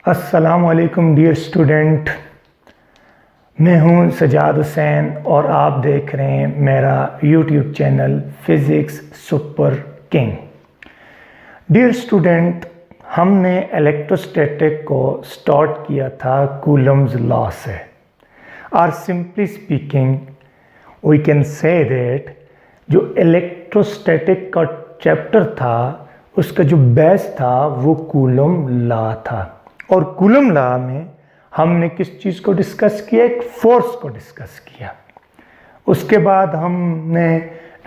अस्सलाम वालेकुम dear student, मैं हूं सजाद हुसैन और आप देख रहे हैं मेरा YouTube channel physics super king. Dear student, हमने इलेक्ट्रोस्टैटिक को स्टार्ट किया था कूलम्स लॉ से, और simply speaking we can say that जो इलेक्ट्रोस्टैटिक का चैप्टर था उसका जो बेस था वो कूलम लॉ था। और कूलम लॉ में हमने किस चीज़ को डिस्कस किया? एक फोर्स को डिस्कस किया। उसके बाद हमने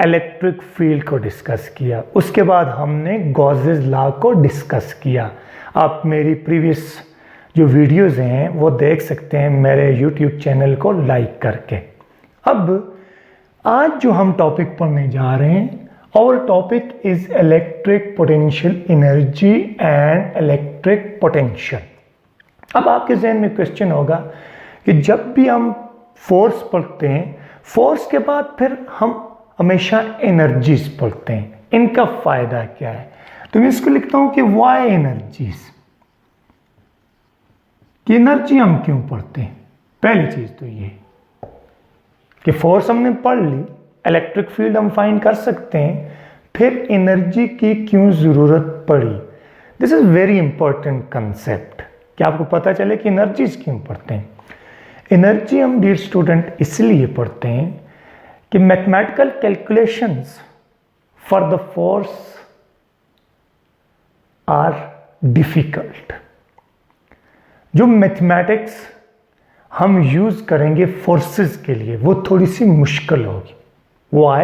इलेक्ट्रिक फील्ड को डिस्कस किया। उसके बाद हमने गॉसेस लॉ को डिस्कस किया। आप मेरी प्रीवियस जो वीडियोज़ हैं वो देख सकते हैं मेरे यूट्यूब चैनल को लाइक करके। अब आज जो हम टॉपिक पढ़ने जा रहे हैं, our topic is electric potential energy and electric potential। अब आपके जहन में क्वेश्चन होगा कि जब भी हम फोर्स पढ़ते हैं, फोर्स के बाद फिर हम हमेशा एनर्जीज पढ़ते हैं, इनका फायदा क्या है? तो मैं इसको लिखता हूं कि वाई एनर्जीज, कि एनर्जी हम क्यों पढ़ते हैं। पहली चीज तो ये कि फोर्स हमने पढ़ ली, इलेक्ट्रिक फील्ड हम फाइंड कर सकते हैं, फिर एनर्जी की क्यों जरूरत पड़ी। This is very important concept कि आपको पता चले कि एनर्जीज क्यों पढ़ते हैं। एनर्जी हम डियर स्टूडेंट इसलिए पढ़ते हैं कि mathematical calculations for the force are difficult. जो मैथमेटिक्स हम यूज करेंगे फोर्सेस के लिए वो थोड़ी सी मुश्किल होगी। Why?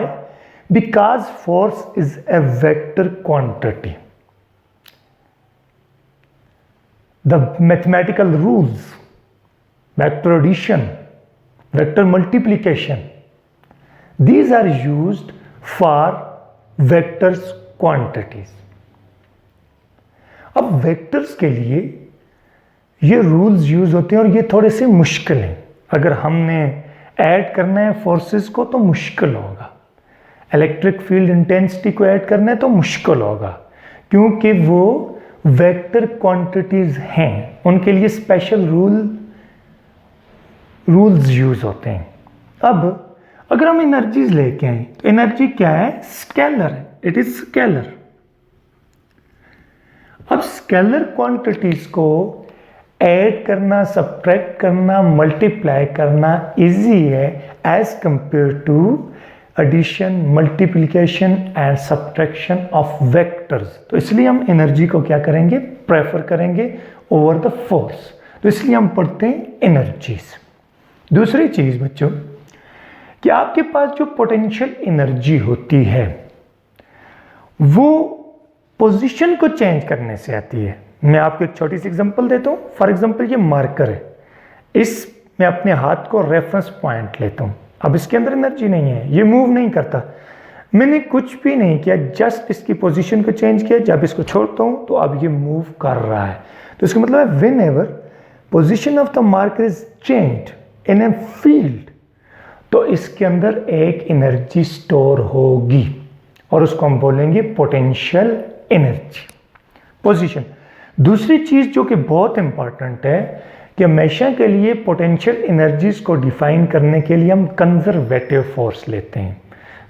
Because force is a vector quantity. The mathematical rules, vector addition, vector multiplication, these are used for vectors quantities. अब वेक्टर्स के लिए ये रूल्स यूज होते हैं और ये थोड़े से मुश्किल हैं। अगर हमने ऐड करना है फोर्सेस को तो मुश्किल होगा, इलेक्ट्रिक फील्ड इंटेंसिटी को ऐड करना है तो मुश्किल होगा, क्योंकि वो वेक्टर क्वांटिटीज हैं, उनके लिए स्पेशल रूल्स यूज होते हैं। अब अगर हम एनर्जीज लेके आए तो एनर्जी क्या है? स्केलर है, इट इज स्केलर। अब स्केलर क्वांटिटीज को ऐड करना, सब्ट्रैक्ट करना, मल्टीप्लाई करना इजी है as compare to addition, multiplication and subtraction of vectors. तो इसलिए हम एनर्जी को क्या करेंगे? प्रेफर करेंगे ओवर द फोर्स। तो इसलिए हम पढ़ते हैं एनर्जीज। दूसरी चीज बच्चों कि आपके पास जो पोटेंशियल एनर्जी होती है वो पोजीशन को चेंज करने से आती है। मैं आपको एक छोटी सी एग्जांपल देता हूँ। फॉर एग्जांपल ये मार्कर है, इस मैं अपने हाथ को रेफरेंस पॉइंट लेता हूँ। अब इसके अंदर एनर्जी नहीं है, ये मूव नहीं करता, मैंने कुछ भी नहीं किया, जस्ट इसकी पोजीशन को चेंज किया। जब इसको छोड़ता हूँ तो अब ये मूव कर रहा है। तो इसका मतलब है when ever position of the marker is changed in a field तो इसके अंदर एक एनर्जी स्टोर होगी और उसको हम बोलेंगे पोटेंशियल एनर्जी, पोजीशन। दूसरी चीज जो कि बहुत इंपॉर्टेंट है कि हमेशा के लिए पोटेंशियल एनर्जीज को डिफाइन करने के लिए हम कंजर्वेटिव फोर्स लेते हैं।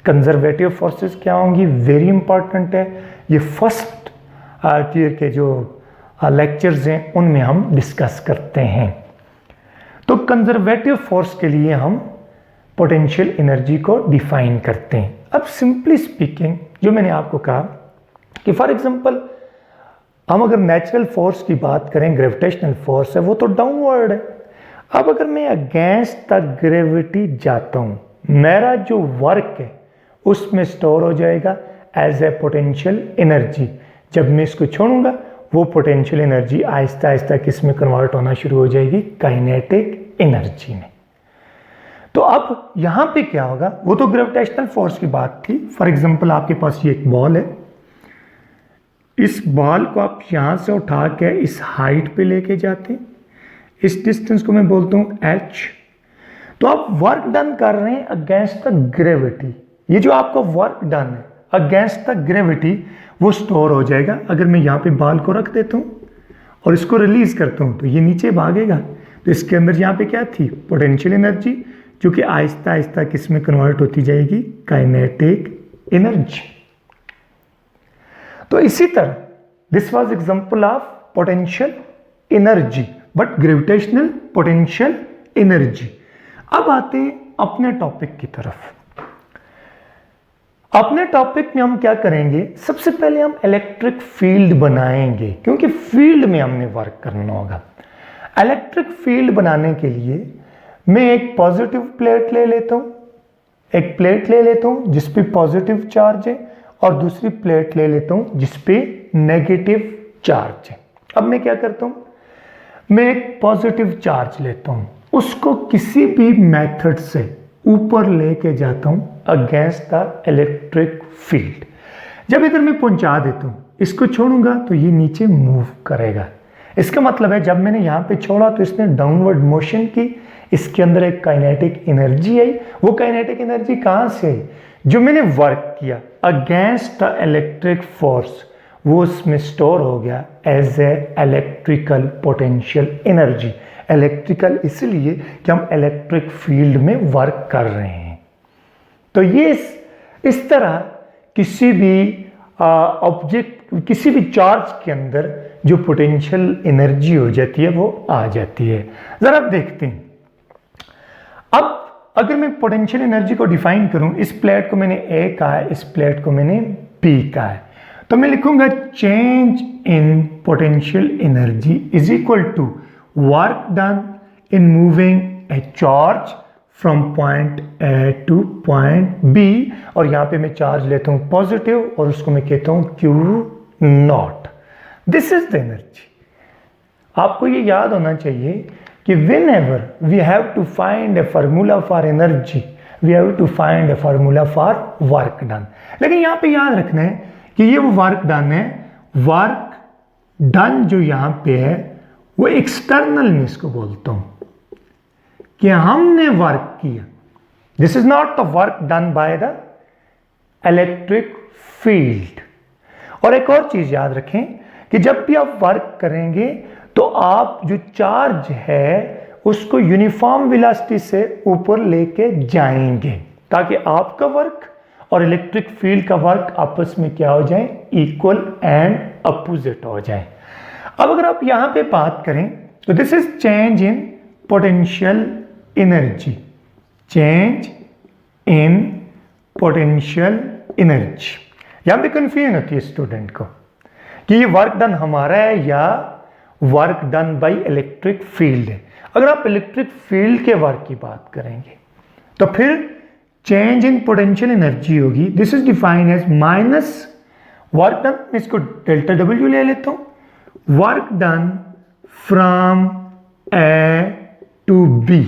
कंजर्वेटिव फोर्सेस क्या होंगी? वेरी इंपॉर्टेंट है। ये फर्स्ट ईयर के जो लेक्चर्स हैं उनमें हम डिस्कस करते हैं। तो कंजर्वेटिव फोर्स के लिए हम पोटेंशियल एनर्जी को डिफाइन करते हैं। अब सिंपली स्पीकिंग जो मैंने आपको कहा कि फॉर एग्जांपल हम अगर नेचुरल फोर्स की बात करें, ग्रेविटेशनल फोर्स है वो तो डाउनवर्ड है। अब अगर मैं अगेंस्ट द ग्रेविटी जाता हूं, मेरा जो वर्क है उसमें स्टोर हो जाएगा एज ए पोटेंशियल एनर्जी। जब मैं इसको छोड़ूंगा वो पोटेंशियल एनर्जी आहिस्ता आहिस्ता किस में कन्वर्ट होना शुरू हो जाएगी? काइनेटिक एनर्जी में। तो अब यहां पे क्या होगा? वो तो ग्रेविटेशनल फोर्स की बात थी। फॉर एग्जांपल आपके पास ये एक बॉल है, इस बॉल को आप यहां से उठा के इस हाइट पे लेके जाते हैं, इस डिस्टेंस को मैं बोलता हूं h। तो आप वर्क डन कर रहे हैं अगेंस्ट द ग्रेविटी। ये जो आपका वर्क डन है अगेंस्ट द ग्रेविटी वो स्टोर हो जाएगा। अगर मैं यहां पे बॉल को रख देता हूं और इसको रिलीज करता हूं तो ये नीचे भागेगा। तो इसके अंदर यहाँ पे क्या थी, पोटेंशियल एनर्जी, जो कि आहिस्ता आहिस्ता किस में कन्वर्ट होती जाएगी, काइनेटिक एनर्जी। तो इसी तरह this was example of potential energy, but gravitational potential energy. अब आते हैं अपने टॉपिक की तरफ। अपने टॉपिक में हम क्या करेंगे, सबसे पहले हम इलेक्ट्रिक फील्ड बनाएंगे, क्योंकि फील्ड में हमने वर्क करना होगा। इलेक्ट्रिक फील्ड बनाने के लिए मैं एक पॉजिटिव प्लेट ले लेता हूं, एक प्लेट ले लेता हूं जिस पे पॉजिटिव चार्ज है, और दूसरी प्लेट ले लेता हूं जिस पे नेगेटिव चार्ज है। अब मैं क्या करता हूं, मैं एक पॉजिटिव चार्ज लेता हूं, उसको किसी भी मेथड से ऊपर लेके जाता हूं अगेंस्ट द इलेक्ट्रिक फील्ड। जब इधर मैं पहुंचा देता हूं, इसको छोड़ूंगा तो ये नीचे मूव करेगा। इसका मतलब है जब मैंने यहां पे छोड़ा तो इसने डाउनवर्ड मोशन की, इसके अंदर एक काइनेटिक एनर्जी आई। वो काइनेटिक एनर्जी कहां से आई, जो मैंने वर्क किया अगेंस्ट द इलेक्ट्रिक फोर्स, वो उसमें स्टोर हो गया as a electrical potential energy. Electrical इसलिए कि हम इलेक्ट्रिक फील्ड में वर्क कर रहे हैं। तो ये इस तरह किसी भी ऑब्जेक्ट, किसी भी चार्ज के अंदर जो पोटेंशियल एनर्जी हो जाती है वो आ जाती है। जरा आप देखते हैं, अब अगर मैं पोटेंशियल एनर्जी को डिफाइन करूं, इस प्लेट को मैंने ए कहा है, इस प्लेट को मैंने बी कहा है, तो मैं लिखूंगा change in potential energy is equal to work done in moving a charge from point A to point B, और यहां पे मैं चार्ज लेता हूं पॉजिटिव और उसको मैं कहता हूं Q not. This is the energy. आपको ये याद होना चाहिए कि whenever we have to find a formula for energy, we have to find a formula for work done। लेकिन यहां पे याद रखना है कि ये वो वर्क डन है, वर्क डन जो यहां पे है वो एक्सटर्नल में इसको बोलता हूं कि हमने वर्क किया। This is not the work done by the electric field. और एक और चीज याद रखें कि जब भी आप वर्क करेंगे तो आप जो चार्ज है उसको यूनिफॉर्म वेलोसिटी से ऊपर लेके जाएंगे, ताकि आपका वर्क और इलेक्ट्रिक फील्ड का वर्क आपस में क्या हो जाए, इक्वल एंड अपोजिट हो जाए। अब अगर आप यहां पे बात करें तो this is change in potential energy, change in potential energy. यहां पे कंफ्यूजन होती है स्टूडेंट को कि ये वर्क डन हमारा है या work done by electric field है। अगर आप इलेक्ट्रिक फील्ड के वर्क की बात करेंगे तो फिर चेंज इन पोटेंशियल एनर्जी होगी, this is defined as minus work done, इसको डेल्टा डब्ल्यू ले लेता हूं, work done from A to B,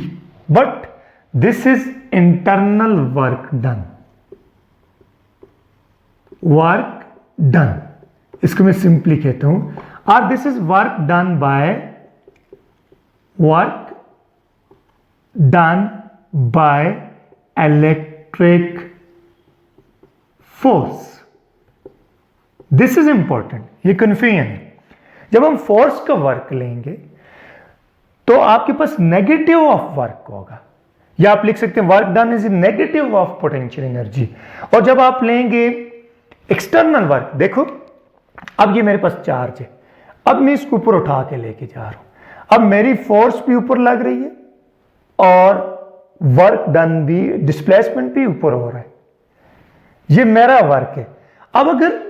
but this is internal work done, work done, इसको मैं सिंपली कहता हूं, और this is work done by electric force. This is important, ये कंफ्यूजन है। जब हम फोर्स का वर्क लेंगे तो आपके पास नेगेटिव ऑफ वर्क होगा, या आप लिख सकते हैं work done is negative of potential energy. और जब आप लेंगे एक्सटर्नल वर्क, देखो अब ये मेरे पास चार्ज है, अब मैं इसको ऊपर उठा के लेके जा रहा हूं, अब मेरी फोर्स भी ऊपर लग रही है और वर्क डन भी, डिस्प्लेसमेंट भी ऊपर हो रहा है, ये मेरा वर्क है। अब अगर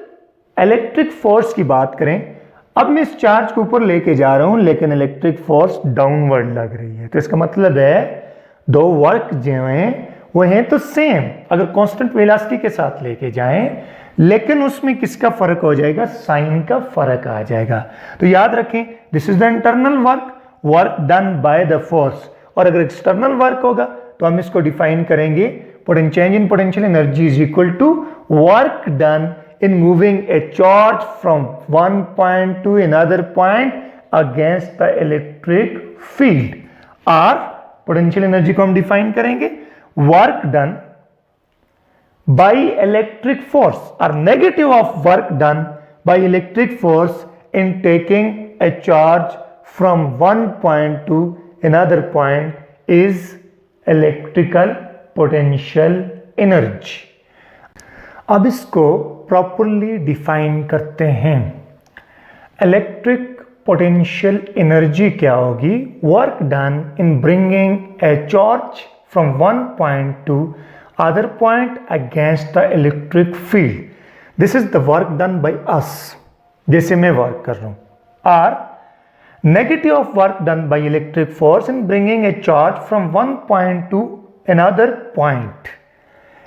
इलेक्ट्रिक फोर्स की बात करें, अब मैं इस चार्ज को ऊपर लेके जा रहा हूं लेकिन इलेक्ट्रिक फोर्स डाउनवर्ड लग रही है, तो इसका मतलब है दो वर्क जो हैं वो हैं तो सेम, अगर कांस्टेंट वेलोसिटी के साथ लेके जाएं, लेकिन उसमें किसका फर्क हो जाएगा, साइन का फर्क आ जाएगा। तो याद रखें this is the internal work, work done by the force, और अगर एक्सटर्नल वर्क होगा तो हम इसको डिफाइन करेंगे change in potential energy is equal to work done in moving a charge from one point to another point against the electric field, और potential energy को हम define करेंगे work done by electric force or negative of work done by electric force in taking a charge from one point to another point is electrical potential energy. अब इसको properly define करते हैं। Electric potential energy क्या होगी? Work done in bringing a charge from one point to other point against the electric field. This is the work done by us, जैसे मैं work कर रहा हूं। Or negative of work done by electric force in bringing a charge from one point to another point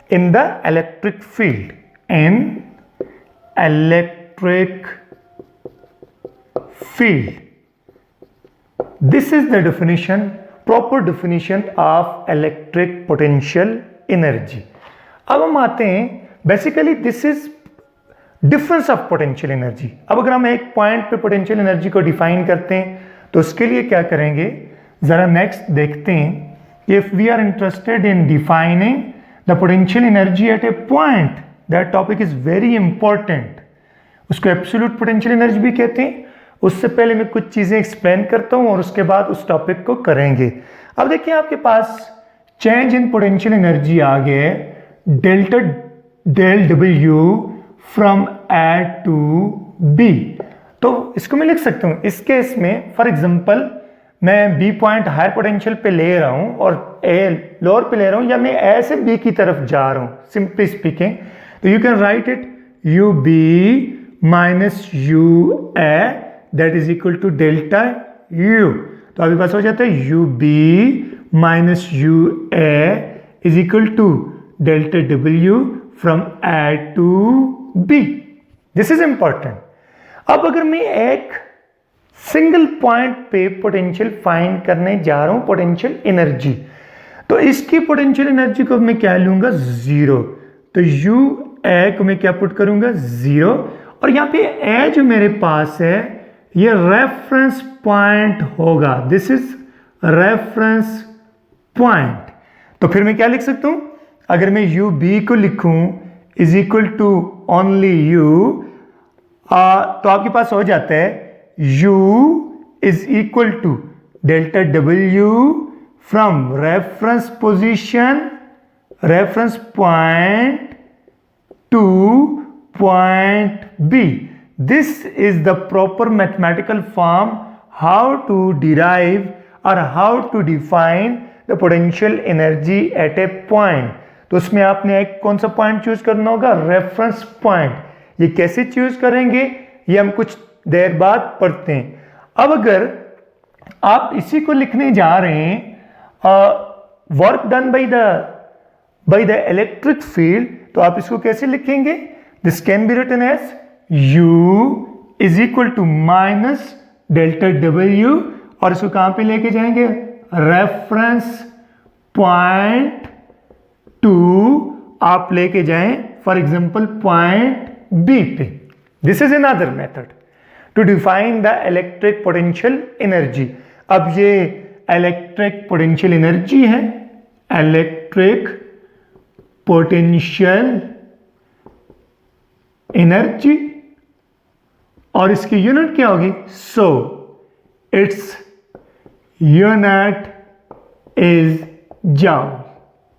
in the electric field. In electric field, this is the definition, proper definition of electric potential energy. अब हम आते हैं, basically this is difference of potential energy. अब अगर हम एक point पे potential energy को डिफाइन करते हैं तो उसके लिए क्या करेंगे, जरा नेक्स्ट देखते हैं। If we are interested in defining the potential energy at a point, that topic is very important. उसको एब्सोल्यूट पोटेंशियल एनर्जी भी कहते हैं। उससे पहले मैं कुछ चीजें एक्सप्लेन करता हूं और उसके बाद उस टॉपिक को करेंगे। अब देखिए आपके पास चेंज इन पोटेंशियल एनर्जी आ गया है delta del W from A to B. तो इसको मैं लिख सकता हूं, इस केस में फॉर एग्जांपल मैं बी पॉइंट हायर पोटेंशियल पे ले रहा हूं और ए लोअर पे ले रहा हूं, या मैं ए से बी की तरफ जा रहा हूं, सिंपली स्पीकिंग, तो you can write it U B minus U A that is equal to delta U. तो आपके पास हो जाता है U B minus U A is equal to delta W from A to B. This is important. अब अगर मैं एक सिंगल पॉइंट पे पोटेंशियल फाइंड करने जा रहा हूं, पोटेंशियल एनर्जी, तो इसकी पोटेंशियल एनर्जी को मैं क्या लूंगा, जीरो। तो यू ए को मैं क्या पुट करूंगा, जीरो। और यहां पे ए जो मेरे पास है ये रेफरेंस पॉइंट होगा, दिस इज रेफरेंस पॉइंट। तो फिर मैं क्या लिख सकता हूं, अगर मैं यू बी को लिखूं is equal to only U, तो आपके पास हो जाता है U is equal to delta W from reference position, reference point to point B. This is the proper mathematical form how to derive or how to define the potential energy at a point. तो उसमें आपने एक कौन सा point choose करना होगा, reference point. ये कैसे चूज करेंगे ये हम कुछ देर बाद पढ़ते हैं। अब अगर आप इसी को लिखने जा रहे हैं work done by the electric field, तो आप इसको कैसे लिखेंगे, this can be written as U is equal to minus delta W, और इसको कहां पे लेके जाएंगे, रेफरेंस पॉइंट टू आप लेके जाएं फॉर एग्जांपल पॉइंट बी पे। This is another method to define the electric potential energy. अब ये इलेक्ट्रिक पोटेंशियल एनर्जी है, इलेक्ट्रिक पोटेंशियल एनर्जी, और इसकी यूनिट क्या होगी, so its unit is joule,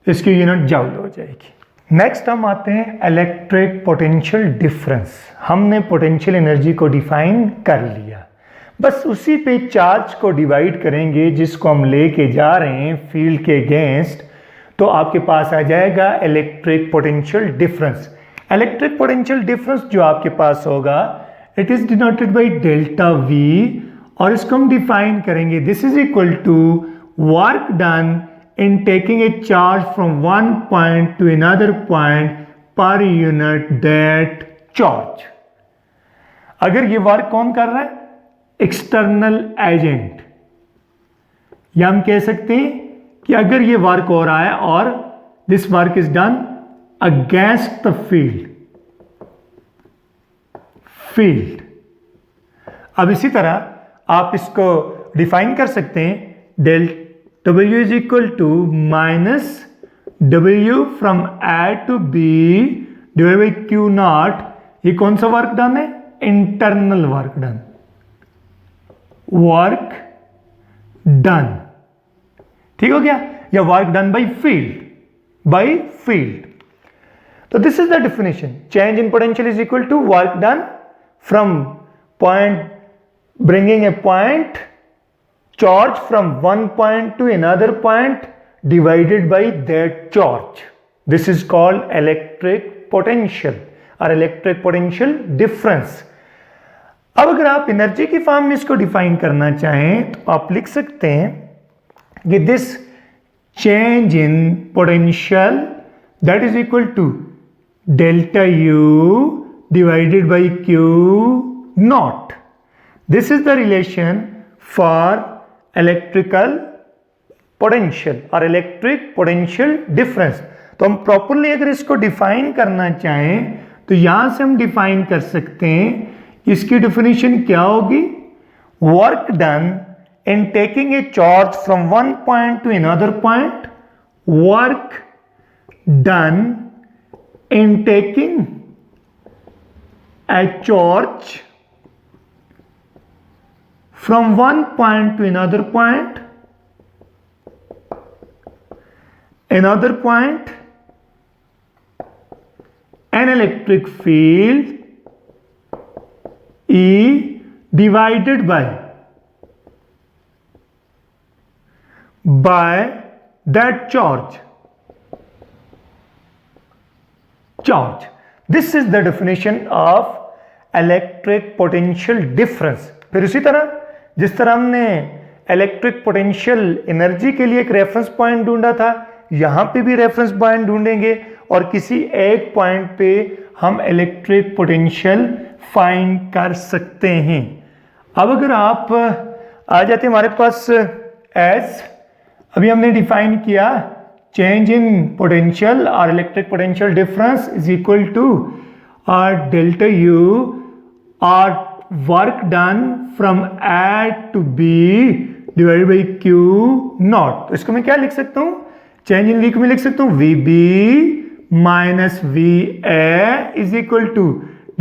इसकी यूनिट जूल हो जाएगी। नेक्स्ट हम आते हैं इलेक्ट्रिक पोटेंशियल डिफरेंस। हमने पोटेंशियल एनर्जी को डिफाइन कर लिया, बस उसी पे चार्ज को डिवाइड करेंगे जिसको हम लेके जा रहे हैं फील्ड के अगेंस्ट, तो आपके पास आ जाएगा electric potential difference. Electric potential difference जो आपके पास होगा it is denoted by delta V, और इसको हम डिफाइन करेंगे, this is equal to work done in taking a charge from one point to another point per unit that charge। अगर ये वर्क कौन कर रहा है, एक्सटर्नल एजेंट, या हम कह सकते हैं कि अगर ये वर्क हो रहा है और this work is done against the field. अब इसी तरह आप इसको डिफाइन कर सकते हैं, delta W is equal to minus W from A to B divided by Q naught। ये कौन सा वर्क डन है, internal work done. Work done, ठीक हो गया, या वर्क डन बाई फील्ड। तो this is the definition, change in potential is equal to work done from point, bringing a point charge from one point to another point divided by that charge. This is called electric potential or electric potential difference. अब अगर आप energy की form में इसको define करना चाहें तो आप लिख सकते हैं कि this change in potential that is equal to delta U divided by Q naught. This is the relation for electrical potential or electric potential difference. तो हम प्रॉपरली अगर इसको डिफाइन करना चाहें तो यहां से हम डिफाइन कर सकते हैं, इसकी डेफिनेशन क्या होगी, work done in taking a charge from one point to another point, work done in taking a charge from one point to another point, an electric field E divided by that charge. This is the definition of electric potential difference. फिर उसी तरह जिस तरह हमने electric potential energy के लिए एक reference point ढूंढा था, यहां पे भी रेफरेंस पॉइंट ढूंढेंगे और किसी एक पॉइंट पे हम इलेक्ट्रिक पोटेंशियल फाइंड कर सकते हैं. अब अगर आप आ जाते हमारे पास एज अभी हमने डिफाइन किया, चेंज इन पोटेंशियल और electric potential difference is equal to delta U और work done from A to B divided by Q naught. तो इसको मैं क्या लिख सकता हूं, चेंज इन वी को मैं लिख सकता हूं V B minus V A is equal to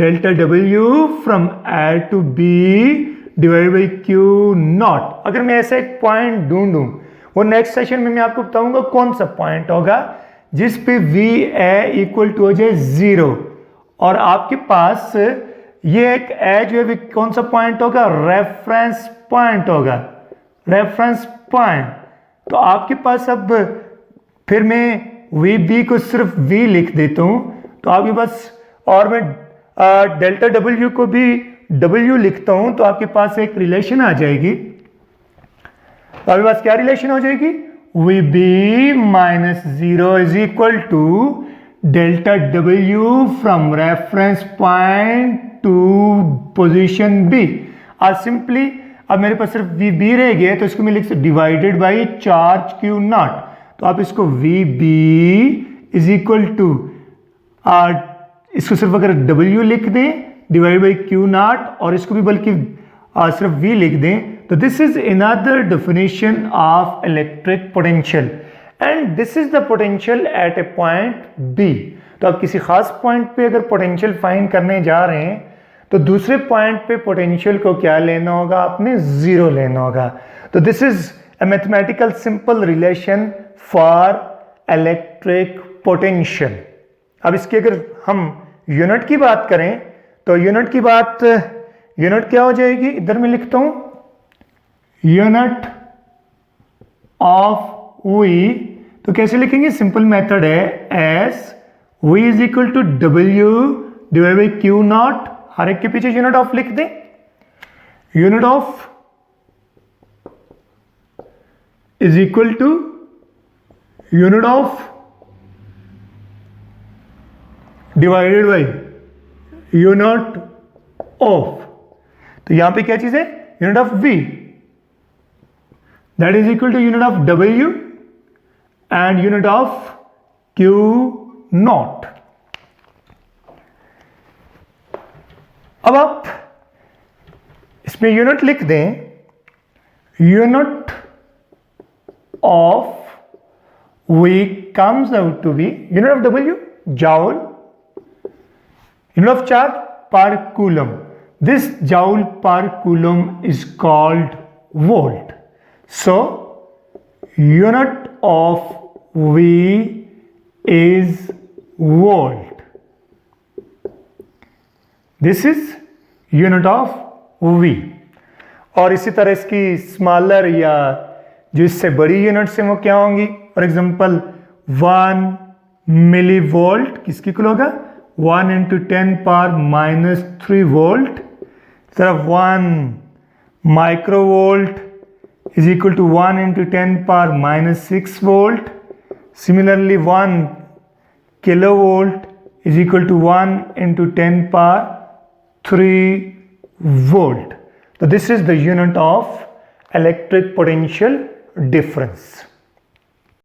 delta W from A to B divided by Q naught. अगर मैं ऐसा एक पॉइंट ढूंढूं, वो नेक्स्ट सेशन में मैं आपको बताऊंगा कौन सा पॉइंट होगा जिस पे वी ए इक्वल टू हो जाए 0 और आपके पास ये एक एज जो है कौन सा पॉइंट होगा, रेफरेंस पॉइंट होगा, रेफरेंस पॉइंट. तो आपके पास अब फिर मैं वी बी को सिर्फ वी लिख देता हूं तो आपके पास, और मैं डेल्टा डब्ल्यू को भी डब्ल्यू लिखता हूं तो आपके पास एक रिलेशन आ जाएगी. तो आपके पास क्या रिलेशन हो जाएगी, V B minus 0 is equal to delta W from reference point to position B. और सिंपली अब मेरे पास सिर्फ वी बी रह गया तो इसको मैं लिख सकता divided by charge q naught. तो आप इसको V B is equal to, इसको सिर्फ अगर डब्ल्यू लिख दें डिवाइड बाई क्यू नॉट और इसको भी बल्कि सिर्फ वी लिख दें, तो this is another definition of electric potential and this is the potential at a point B. तो आप किसी खास पॉइंट पे अगर पोटेंशियल फाइंड करने जा रहे हैं तो दूसरे पॉइंट पे पोटेंशियल को क्या लेना होगा, आपने 0 लेना होगा. तो this is a mathematical simple relation for electric potential. अब इसकी अगर हम यूनिट की बात करें तो यूनिट क्या हो जाएगी, इधर मैं लिखता हूं यूनिट ऑफ वी. तो कैसे लिखेंगे, सिंपल मेथड है as V is equal to W divide by Q naught. हर एक के पीछे यूनिट ऑफ लिख दें, unit of is equal to unit of divided by unit of. तो यहां पे क्या चीज है, unit of V that is equal to unit of W and unit of Q naught. अब आप इसमें यूनिट लिख दें, unit of V comes out to be unit of W joule, unit of charge per coulomb. this joule per coulomb is called volt. So unit of V is volt. This is unit of V. और इसी तरह इसकी smaller या जो इससे बड़ी units हैं वो क्या होंगी? फॉर एग्जांपल 1 मिली वोल्ट किसकी इक्वल होगा? 1 × 10⁻³ वोल्ट। तरफ 1 microvolt is equal to 1 × 10⁻⁻6 volt. Similarly, 1 kilovolt is equal to 1 × 10⁻³ volt. So this is the unit of electric potential difference.